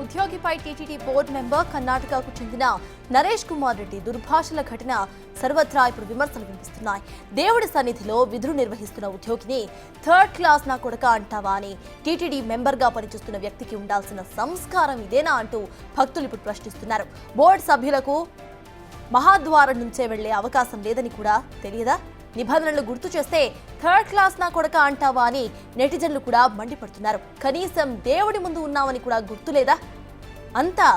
ఉద్యోగిపై TTD board member కర్ణాటకకు చెందిన నరేష్ కుమార్ రెడ్డి దుర్భాషల ఘటన సర్వత్రా ఇప్పుడు విమర్శలు వినిపిస్తున్నాయి. దేవుడి సన్నిధిలో విధులు నిర్వహిస్తున్న ఉద్యోగిని థర్డ్ క్లాస్ నా కొడక అంటావా అని టీటీడీ మెంబర్గా పనిచేస్తున్న వ్యక్తికి ఉండాల్సిన సంస్కారం ఇదేనా అంటూ భక్తులు ఇప్పుడు ప్రశ్నిస్తున్నారు. బోర్డు సభ్యులకు మహాద్వారం నుంచే వెళ్లే అవకాశం లేదని కూడా తెలియదా? నిబంధనలు గుర్తు చేస్తే థర్డ్ క్లాస్ నా కొడక అంటావా అని నెటిజన్లు కూడా మండిపడుతున్నారు. కనీసం దేవుడి ముందు ఉన్నామని కూడా గుర్తులేదా? అంతా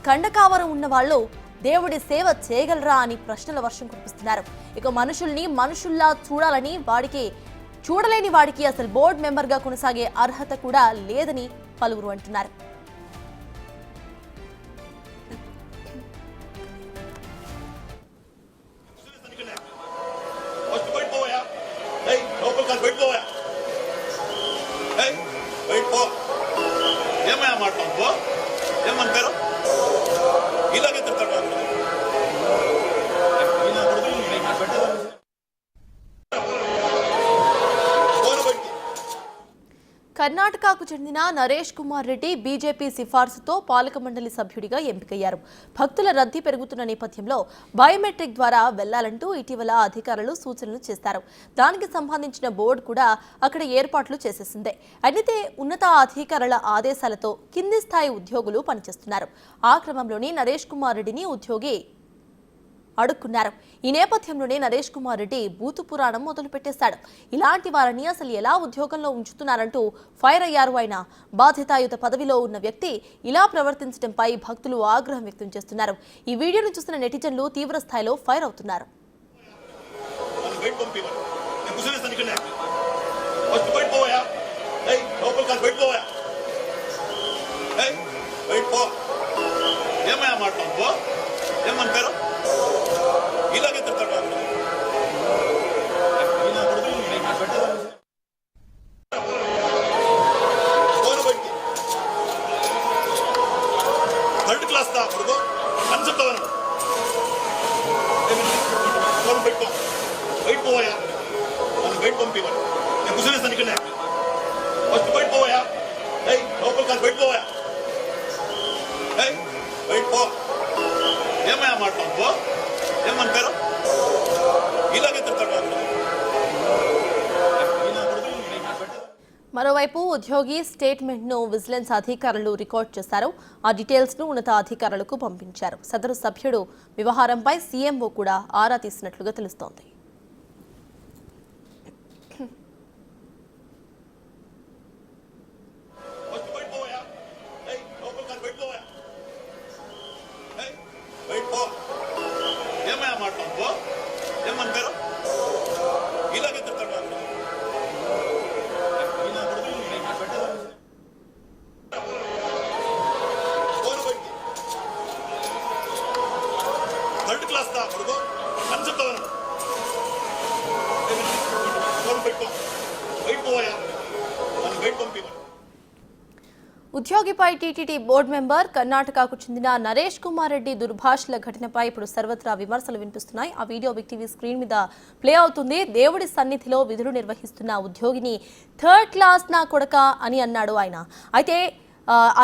కండకావరం ఉన్న వాళ్ళు దేవుడి సేవ చేయగలరా అని ప్రశ్నల వర్షం కురిపిస్తున్నారు. ఇక మనుషుల్ని మనుషుల్లా చూడలేని వాడికి అసలు బోర్డు మెంబర్గా కొనసాగే అర్హత కూడా లేదని పలువురు అంటున్నారు. కర్ణాటకకు చెందిన నరేష్ కుమార్ రెడ్డి బీజేపీ సిఫార్సుతో పాలక మండలి సభ్యుడిగా ఎంపికయ్యారు. భక్తుల రద్దీ పెరుగుతున్న నేపథ్యంలో బయోమెట్రిక్ ద్వారా వెళ్లాలంటూ ఇటీవల అధికారులు సూచనలు చేశారు. దానికి సంబంధించిన బోర్డు కూడా అక్కడ ఏర్పాట్లు చేసేసిందే. అయితే ఉన్నతాధికారుల ఆదేశాలతో కింది స్థాయి ఉద్యోగులు పనిచేస్తున్నారు. ఆ క్రమంలోనే నరేష్ కుమార్ రెడ్డిని ఉద్యోగి అడుక్కున్నారు. ఈ నేపథ్యంలోనే నరేష్ కుమార్ రెడ్డి బూతు పురాణం మొదలు పెట్టేశాడు. ఇలాంటి వారిని అసలు ఎలా ఉద్యోగంలో ఉంచుతున్నారంటూ ఫైర్ అయ్యారు. ఆయన బాధ్యతాయుత పదవిలో ఉన్న వ్యక్తి ఇలా ప్రవర్తించడంపై భక్తులు ఆగ్రహం వ్యక్తం చేస్తున్నారు. ఈ వీడియోను చూస్తున్న నెటిజన్లు తీవ్ర స్థాయిలో ఫైర్ అవుతున్నారు. మరోవైపు ఉద్యోగి స్టేట్మెంట్ను విజిలెన్స్ అధికారులు రికార్డు చేశారు. ఆ డీటెయిల్స్ను ఉన్నతాధికారులకు పంపించారు. సదరు సభ్యుడు వ్యవహారంపై సీఎంఓ కూడా ఆరా తీసినట్లుగా తెలుస్తోంది. ఉద్యోగిపై టీటీడీ బోర్డు మెంబర్ కర్ణాటకకు చెందిన నరేష్ కుమార్ రెడ్డి దుర్భాషల ఘటనపై ఇప్పుడు సర్వత్రా విమర్శలు వినిపిస్తున్నాయి. ఆ వీడియో బిగ్ టీవీ స్క్రీన్ మీద ప్లే అవుతుంది. దేవుడి సన్నిధిలో విధులు నిర్వహిస్తున్న ఉద్యోగిని థర్డ్ క్లాస్ నా కొడక అని అన్నాడు ఆయన. అయితే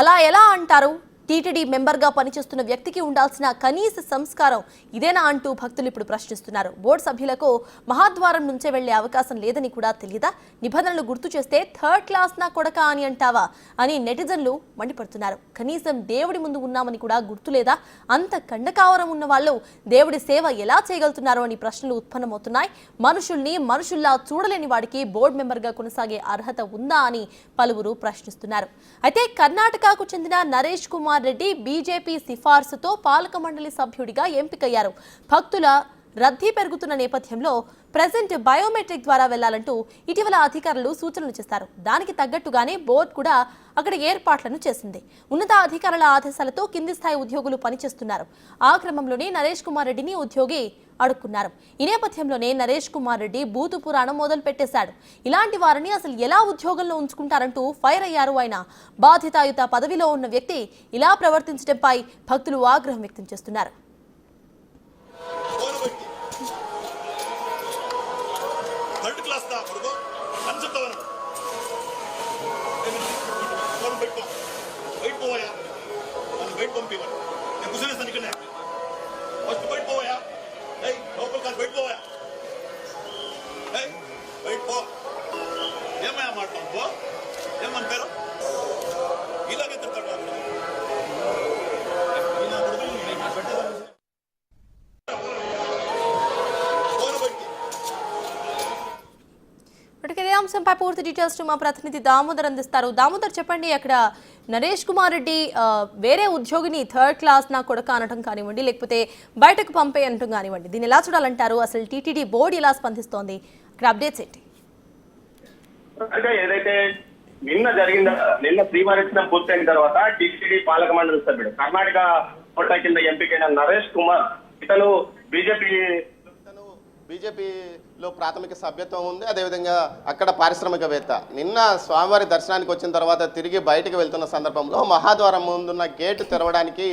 అలా ఎలా అంటారు? టీటీడీ మెంబర్గా పనిచేస్తున్న వ్యక్తికి ఉండాల్సిన కనీస సంస్కారం ఇదేనా అంటూ భక్తులు ఇప్పుడు ప్రశ్నిస్తున్నారు. బోర్డు సభ్యులకు మహాద్వారం నుంచే వెళ్లే అవకాశం లేదని కూడా తెలియదా? నిబంధనలు గుర్తు చేస్తే థర్డ్ క్లాస్ నా కొడక అని అంటావా అని నెటిజన్లు మండిపడుతున్నారు. కనీసం దేవుడి ముందు ఉన్నామని కూడా గుర్తులేదా? అంత కండకావరం ఉన్న వాళ్ళు దేవుడి సేవ ఎలా చేయగలుగుతున్నారో అని ప్రశ్నలు ఉత్పన్నమవుతున్నాయి. మనుషుల్ని మనుషుల్లా చూడలేని వాడికి బోర్డు మెంబర్గా కొనసాగే అర్హత ఉందా అని పలువురు ప్రశ్నిస్తున్నారు. అయితే కర్ణాటకకు చెందిన నరేష్ కుమార్ రెడ్డి బీజేపీ సిఫార్సుతో పాలక మండలి సభ్యుడిగా ఎంపికయ్యారు. భక్తుల రద్దీ పెరుగుతున్న నేపథ్యంలో ప్రెజెంట్ బయోమెట్రిక్ ద్వారా వెళ్లాలంటూ ఇటీవల అధికారులు సూచనలు చేశారు. దానికి తగ్గట్టుగానే బోర్డు కూడా అక్కడ ఏర్పాట్లను చేసింది. ఉన్నతాధికారుల ఆదేశాలతో కింది స్థాయి ఉద్యోగులు పనిచేస్తున్నారు. ఆ క్రమంలోనే నరేష్ కుమార్ రెడ్డిని ఉద్యోగి అడుక్కున్నారు. ఈ నేపథ్యంలోనే నరేష్ కుమార్ రెడ్డి బూతు పురాణం మొదలు పెట్టేశాడు. ఇలాంటి వారిని అసలు ఎలా ఉద్యోగంలో ఉంచుకుంటారంటూ ఫైర్ అయ్యారు. ఆయన బాధ్యతాయుత పదవిలో ఉన్న వ్యక్తి ఇలా ప్రవర్తించడంపై భక్తులు ఆగ్రహం వ్యక్తం చేస్తున్నారు. Wait, boy. బయట పంపివ్వాలి. నేను కూర్చొనేస్తాను ఇక్కడ. ఫస్ట్ బయట పోయా, లోపల కాదు బయట పోయా, బయట పో. ఏమయ్యా మాట్లాడు పో, ఏమని పేరు ఇలాగే తింటాడు. ఇదే అంశంపై పూర్తి డీటెయిల్స్ మా ప్రతినిధి దామోదర్ అందిస్తారు. దామోదర్, చెప్పండి, అక్కడ నరేష్ కుమార్ రెడ్డి వేరే ఉద్యోగిని థర్డ్ క్లాస్ నా కొడుక అనటం కానివ్వండి, లేకపోతే బయటకు పంపే అనటం కానివ్వండి, దీన్ని ఎలా చూడాలంటారు? అసలు టీటీడీ బోర్డు ఎలా స్పందిస్తోంది? అక్కడ అప్డేట్స్ ఏంటి? అంటే ఏదైతే నిన్న శ్రీవారిత్నం పూర్తయిన తర్వాత టీటీడీ పాలక మండలి సభ్యుడు కర్ణాటక కోటా కింద ఎంపికైన నరేష్ కుమార్, ఇతను బీజేపీలో ప్రాథమిక సభ్యత్వం ఉంది. అదేవిధంగా అక్కడ పారిశ్రామికవేత్త. నిన్న స్వామివారి దర్శనానికి వచ్చిన తర్వాత తిరిగి బయటకు వెళ్తున్న సందర్భంలో మహాద్వారం ముందున్న గేటు తెరవడానికి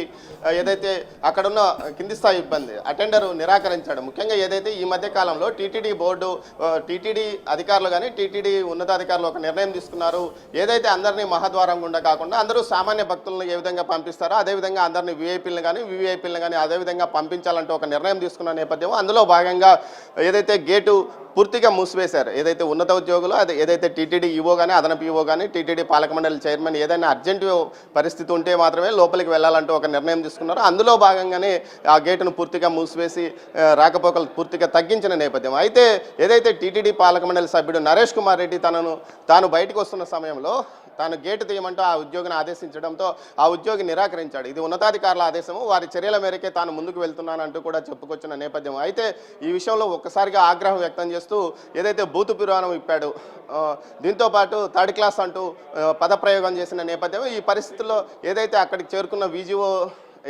ఏదైతే అక్కడున్న కింది స్థాయి ఇబ్బంది అటెండర్ నిరాకరించాడు. ముఖ్యంగా ఏదైతే ఈ మధ్య కాలంలో టీటీడీ బోర్డు, టీటీడీ అధికారులు కానీ టీటీడీ ఉన్నతాధికారులు ఒక నిర్ణయం తీసుకున్నారు. ఏదైతే అందరినీ మహాద్వారం గుండా కాకుండా అందరూ సామాన్య భక్తులను ఏ విధంగా పంపిస్తారో అదేవిధంగా అందరినీ వీఐపీలను కానీ వీవీఐపీలను కానీ అదేవిధంగా పంపించాలంటూ ఒక నిర్ణయం తీసుకున్న నేపథ్యం. అందులో భాగంగా ఏదైతే గేటు పూర్తిగా మూసివేశారు. ఏదైతే ఉన్నత ఉద్యోగులు ఏదైతే టీటీడీ ఈవో కానీ అదనపు ఈవో కానీ టీటీడీ పాలక మండలి చైర్మన్ ఏదైనా అర్జెంటు పరిస్థితి ఉంటే మాత్రమే లోపలికి వెళ్ళాలంటూ ఒక నిర్ణయం తీసుకున్నారు. అందులో భాగంగానే ఆ గేటును పూర్తిగా మూసివేసి రాకపోకలు పూర్తిగా తగ్గించిన నేపథ్యం. అయితే ఏదైతే టీటీడీ పాలక మండలి సభ్యుడు నరేష్ కుమార్ రెడ్డి తాను బయటకు వస్తున్న సమయంలో తాను గేటు తీయమంటూ ఆ ఉద్యోగిని ఆదేశించడంతో ఆ ఉద్యోగి నిరాకరించాడు. ఇది ఉన్నతాధికారుల ఆదేశము, వారి చర్యల మేరకే తాను ముందుకు వెళ్తున్నానంటూ కూడా చెప్పుకొచ్చిన నేపథ్యం. అయితే ఈ విషయంలో ఒక్కసారిగా ఆగ్రహం వ్యక్తం చేస్తూ ఏదైతే బూతు పురాణం ఇప్పాడు, దీంతోపాటు థర్డ్ క్లాస్ అంటూ పదప్రయోగం చేసిన నేపథ్యం. ఈ పరిస్థితుల్లో ఏదైతే అక్కడికి చేరుకున్న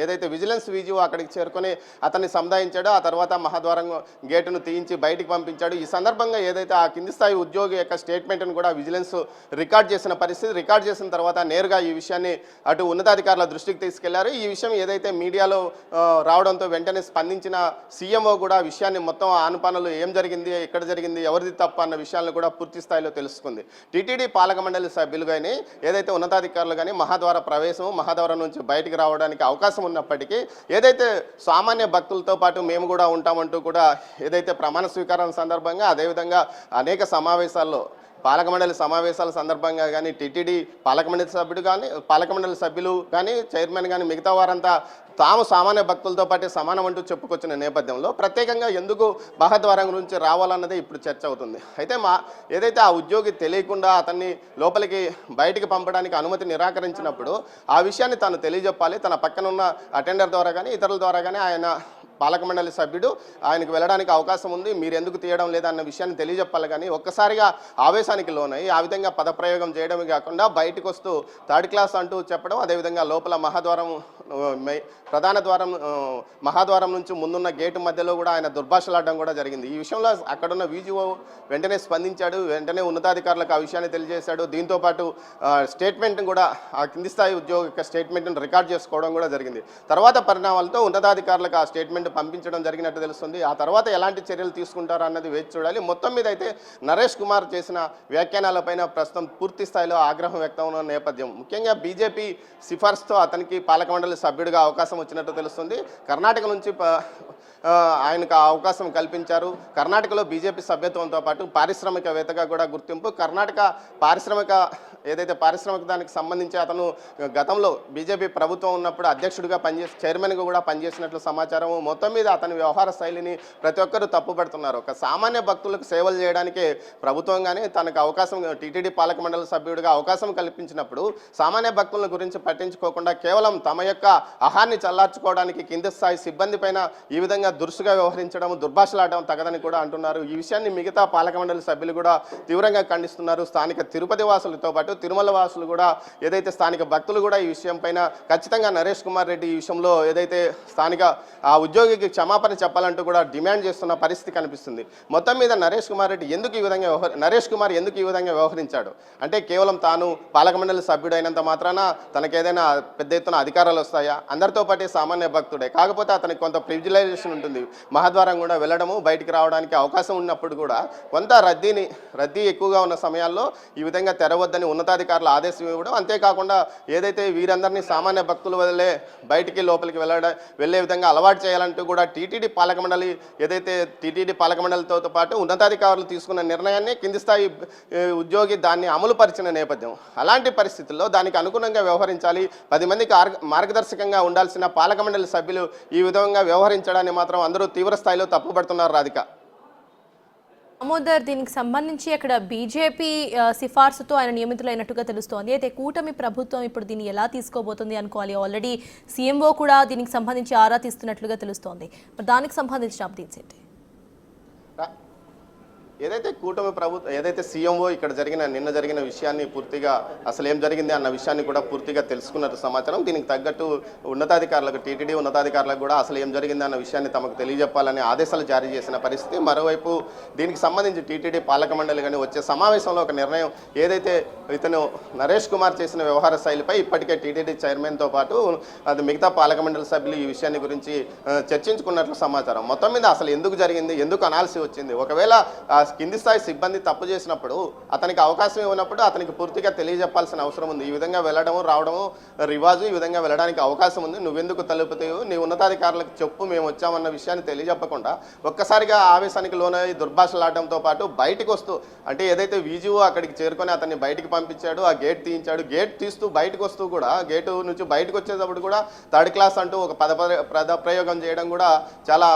ఏదైతే విజిలెన్స్ వీజీఓ అక్కడికి చేరుకొని అతన్ని సముదాయించాడో ఆ తర్వాత మహాద్వారం గేటును తీయించి బయటికి పంపించాడు. ఈ సందర్భంగా ఏదైతే ఆ కింది స్థాయి ఉద్యోగి యొక్క స్టేట్మెంట్ను కూడా విజిలెన్స్ రికార్డ్ చేసిన పరిస్థితి. రికార్డ్ చేసిన తర్వాత నేరుగా ఈ విషయాన్ని అటు ఉన్నతాధికారుల దృష్టికి తీసుకెళ్లారు. ఈ విషయం ఏదైతే మీడియాలో రావడంతో వెంటనే స్పందించిన సీఎంఓ కూడా విషయాన్ని మొత్తం ఆనుపానులు ఏం జరిగింది, ఎక్కడ జరిగింది, ఎవరిది తప్ప అన్న విషయాలను కూడా పూర్తి స్థాయిలో తెలుసుకుంది. టీటీడీ పాలక మండలి సభ్యులు కానీ ఏదైతే ఉన్నతాధికారులు కానీ మహాద్వార ప్రవేశం మహాద్వారం నుంచి బయటికి రావడానికి అవకాశం ఉన్నప్పటికీ ఏదైతే సామాన్య భక్తులతో పాటు మేము కూడా ఉంటామంటూ కూడా ఏదైతే ప్రమాణ స్వీకారం సందర్భంగా అదేవిధంగా అనేక సమావేశాల్లో పాలక మండలి సమావేశాల సందర్భంగా కానీ టీటీడీ పాలక మండలి సభ్యులు కానీ చైర్మన్ కానీ మిగతా వారంతా తాము సామాన్య భక్తులతో పాటు సమానం అంటూ చెప్పుకొచ్చిన నేపథ్యంలో ప్రత్యేకంగా ఎందుకు మహాద్వారం గురించి రావాలన్నదే ఇప్పుడు చర్చ అవుతుంది. అయితే ఏదైతే ఆ ఉద్యోగి తెలియకుండా అతన్ని లోపలికి బయటికి పంపడానికి అనుమతి నిరాకరించినప్పుడు ఆ విషయాన్ని తాను తెలియజెప్పాలి. తన పక్కనున్న అటెండర్ ద్వారా కానీ ఇతరుల ద్వారా కానీ ఆయన పాలక మండలి సభ్యుడు ఆయనకు వెళ్ళడానికి అవకాశం ఉంది, మీరు ఎందుకు తీయడం లేదన్న విషయాన్ని తెలియజెప్పాలి. కానీ ఒక్కసారిగా ఆవేశానికి లోనై ఆ విధంగా పదప్రయోగం చేయడమే కాకుండా బయటకు వస్తూ థర్డ్ క్లాస్ అంటూ చెప్పడం, అదేవిధంగా లోపల ప్రధాన ద్వారం మహాద్వారం నుంచి ముందున్న గేటు మధ్యలో కూడా ఆయన దుర్భాషలాడడం కూడా జరిగింది. ఈ విషయంలో అక్కడున్న వీజీఓ వెంటనే స్పందించాడు. వెంటనే ఉన్నతాధికారులకు ఆ విషయాన్ని తెలియజేశాడు. దీంతోపాటు స్టేట్మెంట్ని కూడా ఆ కింది స్థాయి ఉద్యోగ యొక్క స్టేట్మెంట్ను రికార్డ్ చేసుకోవడం కూడా జరిగింది. తర్వాత పరిణామాలతో ఉన్నతాధికారులకు ఆ స్టేట్మెంట్ పంపించడం జరిగినట్టు తెలుస్తుంది. ఆ తర్వాత ఎలాంటి చర్యలు తీసుకుంటారో అన్నది వేచి చూడాలి. మొత్తం మీద అయితే నరేష్ కుమార్ చేసిన వ్యాఖ్యానాలపైన ప్రస్తుతం పూర్తి స్థాయిలో ఆగ్రహం వ్యక్తం ఉన్న నేపథ్యం. ముఖ్యంగా బీజేపీ సిఫార్సుతో అతనికి పాలక మండలి సభ్యుడిగా అవకాశం వచ్చినట్టు తెలుస్తుంది. కర్ణాటక నుంచి ఆయనకు అవకాశం కల్పించారు. కర్ణాటకలో బీజేపీ సభ్యత్వంతో పాటు పారిశ్రామికవేత్తగా కూడా గుర్తింపు. కర్ణాటక పారిశ్రామిక దానికి సంబంధించి అతను గతంలో బీజేపీ ప్రభుత్వం ఉన్నప్పుడు అధ్యక్షుడిగా చైర్మన్గా కూడా పనిచేసినట్లు సమాచారం. మొత్తం మీద అతని వ్యవహార శైలిని ప్రతి ఒక్కరూ తప్పుపడుతున్నారు. ఒక సామాన్య భక్తులకు సేవలు చేయడానికి ప్రభుత్వం కానీ తనకు అవకాశం టీటీడీ పాలక మండలి సభ్యుడిగా అవకాశం కల్పించినప్పుడు సామాన్య భక్తుల గురించి పట్టించుకోకుండా కేవలం తమ యొక్క ఆహాన్ని చల్లార్చుకోవడానికి కింది స్థాయి సిబ్బంది పైన ఈ విధంగా దురుసుగా వ్యవహరించడం, దుర్భాషలాడడం తగదని కూడా అంటున్నారు. ఈ విషయాన్ని మిగతా పాలక మండలి సభ్యులు కూడా తీవ్రంగా ఖండిస్తున్నారు. స్థానిక తిరుపతి వాసులతో పాటు తిరుమల వాసులు కూడా ఏదైతే స్థానిక భక్తులు కూడా ఈ విషయం పైన ఖచ్చితంగా నరేష్ కుమార్ రెడ్డి ఈ విషయంలో ఏదైతే స్థానిక ఆ ఉద్యోగికి క్షమాపణ చెప్పాలంటూ కూడా డిమాండ్ చేస్తున్న పరిస్థితి కనిపిస్తుంది. మొత్తం మీద నరేష్ కుమార్ ఎందుకు ఈ విధంగా వ్యవహరించాడు అంటే కేవలం తాను పాలక మండలి సభ్యుడు అయినంత మాత్రాన తనకేదైనా పెద్ద ఎత్తున అధికారాలు వస్తాయా? అందరితో పాటు సామాన్య భక్తుడే, కాకపోతే అతనికి కొంత ప్రివిలేజేషన్ ఉంటుంది. మహాద్వారం కూడా వెళ్ళడము బయటికి రావడానికి అవకాశం ఉన్నప్పుడు కూడా కొంత రద్దీ ఎక్కువగా ఉన్న సమయాల్లో ఈ విధంగా తెరవద్దని ఉన్నతాధికారులు ఆదేశం ఇవ్వడం, అంతేకాకుండా ఏదైతే వీరందరినీ సామాన్య భక్తుల వల్లే బయటికి లోపలికి వెళ్ళే విధంగా అలవాటు చేయాలంటూ కూడా టీటీడీ పాలక మండలితో పాటు ఉన్నతాధికారులు తీసుకున్న నిర్ణయాన్ని కింది స్థాయి ఉద్యోగి దాన్ని అమలు పరిచిన నేపథ్యం. అలాంటి పరిస్థితుల్లో దానికి అనుగుణంగా వ్యవహరించాలి, 10 మందికి మార్గదర్శకంగా ఉండాల్సిన పాలక మండలి సభ్యులు ఈ విధంగా వ్యవహరించడాన్ని మాత్రం అందరూ తీవ్ర స్థాయిలో తప్పుపడుతున్నారు రాధిక. దామోదర్, దీనికి సంబంధించి అక్కడ బీజేపీ సిఫార్సుతో ఆయన నియమితులైనట్టుగా తెలుస్తోంది. అయితే కూటమి ప్రభుత్వం ఇప్పుడు దీన్ని ఎలా తీసుకోబోతుంది అనుకోవాలి. ఆల్రెడీ సీఎంఓ కూడా దీనికి సంబంధించి ఆరా తీస్తున్నట్లుగా తెలుస్తోంది. మరి దానికి సంబంధించిన అప్డేట్స్ ఏంటి? ఏదైతే సీఎంఓ ఇక్కడ నిన్న జరిగిన విషయాన్ని పూర్తిగా అసలు ఏం జరిగింది అన్న విషయాన్ని కూడా పూర్తిగా తెలుసుకున్నట్టు సమాచారం. దీనికి తగ్గట్టు టీటీడీ ఉన్నతాధికారులకు కూడా అసలు ఏం జరిగింది అన్న విషయాన్ని తమకు తెలియజెప్పాలని ఆదేశాలు జారీ చేసిన పరిస్థితి. మరోవైపు దీనికి సంబంధించి టీటీడీ పాలక మండలి కానీ వచ్చే సమావేశంలో ఒక నిర్ణయం, ఏదైతే ఇతను నరేష్ కుమార్ చేసిన వ్యవహార శైలిపై ఇప్పటికే టీటీడీ చైర్మన్తో పాటు అది మిగతా పాలక మండలి సభ్యులు ఈ విషయాన్ని గురించి చర్చించుకున్నట్లు సమాచారం. మొత్తం మీద అసలు ఎందుకు జరిగింది, ఎందుకు అనాల్సి వచ్చింది, ఒకవేళ కింది స్థాయి సిబ్బంది తప్పు చేసినప్పుడు అతనికి అవకాశం ఇవ్వనప్పుడు అతనికి పూర్తిగా తెలియజెప్పాల్సిన అవసరం ఉంది. ఈ విధంగా వెళ్ళడము రావడము రివాజు, ఈ విధంగా వెళ్ళడానికి అవకాశం ఉంది, నువ్వెందుకు తలుపుతావు, నీ ఉన్నతాధికారులకు చెప్పు మేము వచ్చామన్న విషయాన్ని తెలియజెప్పకుండా ఒక్కసారిగా ఆవేశానికి లోనై దుర్భాషలాడడంతో పాటు బయటకు వస్తూ, అంటే ఏదైతే వీజీఓ అక్కడికి చేరుకొని అతన్ని బయటికి పంపించాడు, ఆ గేట్ తీయించాడు, గేట్ తీస్తూ బయటకు వస్తూ కూడా గేటు నుంచి బయటకు వచ్చేటప్పుడు కూడా 3rd క్లాస్ అంటూ ఒక పద ప్రయోగం చేయడం కూడా చాలా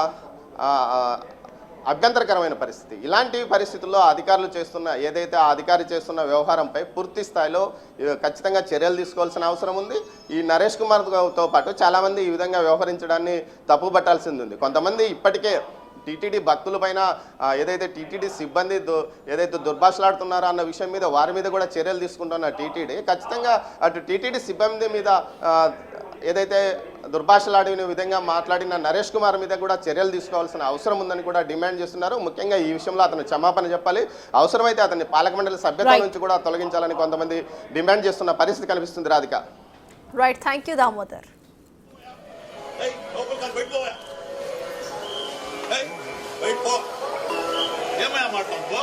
అభ్యంతరకరమైన పరిస్థితి. ఇలాంటి పరిస్థితుల్లో ఏదైతే ఆ అధికారి చేస్తున్న వ్యవహారంపై పూర్తి స్థాయిలో ఖచ్చితంగా చర్యలు తీసుకోవాల్సిన అవసరం ఉంది. ఈ నరేష్ కుమార్తో పాటు చాలామంది ఈ విధంగా వ్యవహరించడాన్ని తప్పుపట్టాల్సింది ఉంది. కొంతమంది ఇప్పటికే టీటీడీ భక్తుల పైన ఏదైతే టీటీడీ సిబ్బంది ఏదైతే దుర్భాషలాడుతున్నారో అన్న విషయం మీద వారి మీద కూడా చర్యలు తీసుకుంటున్న టీటీడీ ఖచ్చితంగా అటు టీటీడీ సిబ్బంది మీద ఏదైతే దుర్భాషలాడిన విధంగా మాట్లాడిన నరేష్ కుమార్ మీద కూడా చర్యలు తీసుకోవాల్సిన అవసరం ఉందని కూడా డిమాండ్ చేస్తున్నారు. ముఖ్యంగా ఈ విషయంలో అతను క్షమాపణ చెప్పాలి, అవసరమైతే అతన్ని పాలక మండలి సభ్యత్వం నుంచి కూడా తొలగించాలని కొంతమంది డిమాండ్ చేస్తున్న పరిస్థితి కనిపిస్తుంది Radhika. Right, thank you Damodar. ఏమయ్యా మాట్లాడుకో